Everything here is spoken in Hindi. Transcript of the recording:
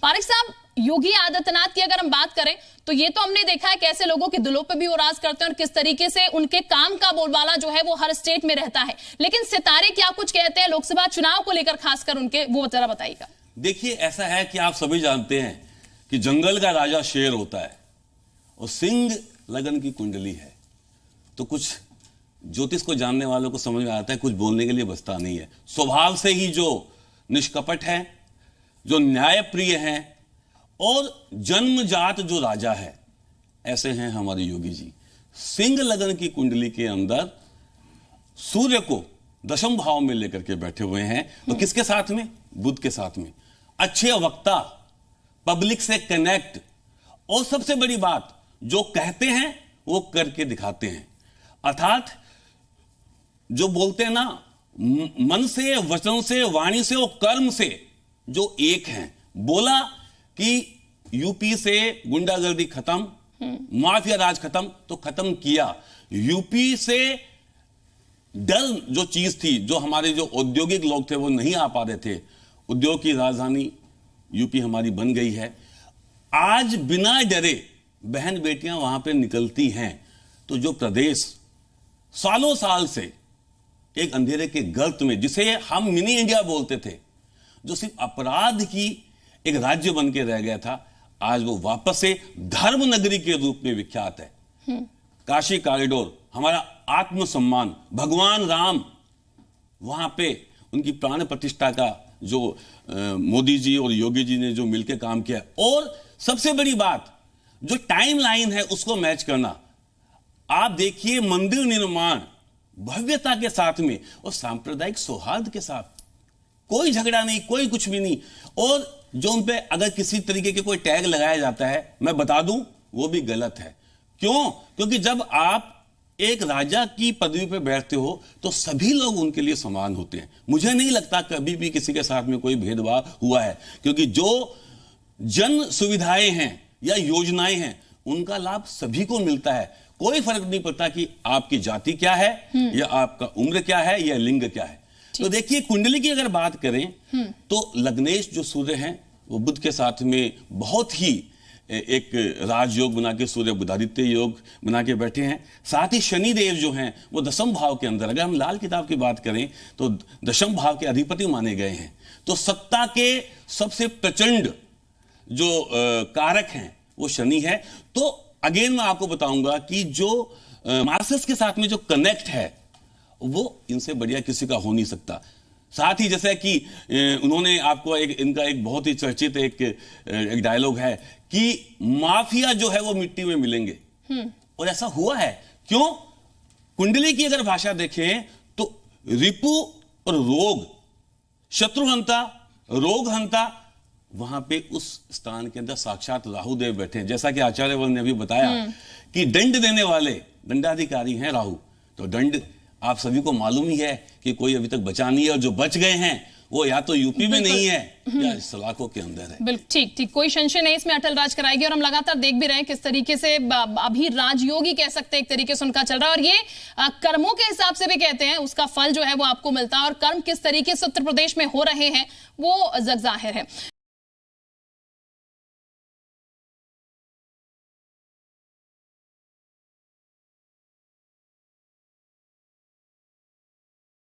पारिक साहब, योगी आदित्यनाथ की अगर हम बात करें तो ये तो हमने देखा है कैसे लोगों के दिलों पे भी वो राज करते हैं और किस तरीके से उनके काम का बोलबाला जो है वो हर स्टेट में रहता है। लेकिन सितारे क्या कुछ कहते हैं लोकसभा चुनाव को लेकर, खासकर उनके, वो जरा बताइएगा। देखिए, ऐसा है कि आप सभी जानते हैं कि जंगल का राजा शेर होता है और सिंह लगन की कुंडली है, तो कुछ ज्योतिष को जानने वालों को समझ में आता है कुछ बोलने के लिए बचता नहीं है। स्वभाव से ही जो निष्कपट है, जो न्यायप्रिय है और जन्मजात जो राजा है, ऐसे हैं हमारे योगी जी। सिंह लगन की कुंडली के अंदर सूर्य को दशम भाव में लेकर के बैठे हुए हैं, तो किसके साथ में? बुध के साथ में। अच्छे वक्ता, पब्लिक से कनेक्ट, और सबसे बड़ी बात, जो कहते हैं वो करके दिखाते हैं। अर्थात जो बोलते हैं ना, मन से, वचन से, वाणी से और कर्म से जो एक हैं। बोला कि यूपी से गुंडागर्दी खत्म, माफिया राज खत्म, तो खत्म किया। यूपी से डर जो चीज थी, जो हमारे जो औद्योगिक लोग थे वो नहीं आ पा रहे थे, उद्योग की राजधानी यूपी हमारी बन गई है। आज बिना डरे बहन बेटियां वहां पे निकलती हैं। तो जो प्रदेश सालों साल से एक अंधेरे के गर्त में, जिसे हम मिनी इंडिया बोलते थे, जो सिर्फ अपराध की एक राज्य बन के रह गया था, आज वो वापस से धर्म नगरी के रूप में विख्यात है। काशी कॉरिडोर, हमारा आत्मसम्मान, भगवान राम वहां पे उनकी प्राण प्रतिष्ठा का जो मोदी जी और योगी जी ने जो मिलकर काम किया, और सबसे बड़ी बात जो टाइमलाइन है उसको मैच करना। आप देखिए, मंदिर निर्माण भव्यता के साथ में और सांप्रदायिक सौहार्द के साथ, कोई झगड़ा नहीं, कोई कुछ भी नहीं। और जो उन पे अगर किसी तरीके के कोई टैग लगाया जाता है, मैं बता दूं, वो भी गलत है। क्यों? क्योंकि जब आप एक राजा की पदवी पे बैठते हो तो सभी लोग उनके लिए समान होते हैं। मुझे नहीं लगता कभी भी किसी के साथ में कोई भेदभाव हुआ है, क्योंकि जो जन सुविधाएं हैं या योजनाएं हैं उनका लाभ सभी को मिलता है। कोई फर्क नहीं पड़ता कि आपकी जाति क्या है या आपका उम्र क्या है या लिंग क्या है। तो देखिए, कुंडली की अगर बात करें तो लग्नेश जो सूर्य हैं वो बुध के साथ में बहुत ही एक राजयोग बना के, सूर्य बुधादित्य योग बना के बैठे हैं। साथ ही शनिदेव जो हैं वो दशम भाव के अंदर, अगर हम लाल किताब की बात करें तो दशम भाव के अधिपति माने गए हैं। तो सत्ता के सबसे प्रचंड जो कारक हैं वो शनि है। तो अगेन मैं आपको बताऊंगा कि जो मार्क्सिस्ट के साथ में जो कनेक्ट है वो इनसे बढ़िया किसी का हो नहीं सकता। साथ ही जैसे कि उन्होंने आपको इनका एक बहुत ही चर्चित एक डायलॉग है कि माफिया जो है वो मिट्टी में मिलेंगे, और ऐसा हुआ है। क्यों? कुंडली की अगर भाषा देखें तो रिपु और रोग, शत्रुहंता, रोगहंता, वहां पे उस स्थान के अंदर साक्षात राहु देव बैठे हैं। जैसा कि आचार्यवर्य ने अभी बताया कि दंड देने वाले दंडाधिकारी हैं राहु। तो दंड आप सभी को मालूम ही है कि कोई अभी तक बचा नहीं है, और जो बच गए हैं वो या तो यूपी में नहीं है या इस इलाकों के अंदर है। बिल्कुल ठीक, कोई संशय नहीं इसमें, अटल राज कराएगी। और हम लगातार देख भी रहे हैं किस तरीके से अभी राजयोगी कह सकते हैं एक तरीके से उनका चल रहा है, और ये कर्मों के हिसाब से भी कहते हैं उसका फल जो है वो आपको मिलता है, और कर्म किस तरीके से उत्तर प्रदेश में हो रहे हैं वो जग जाहिर है।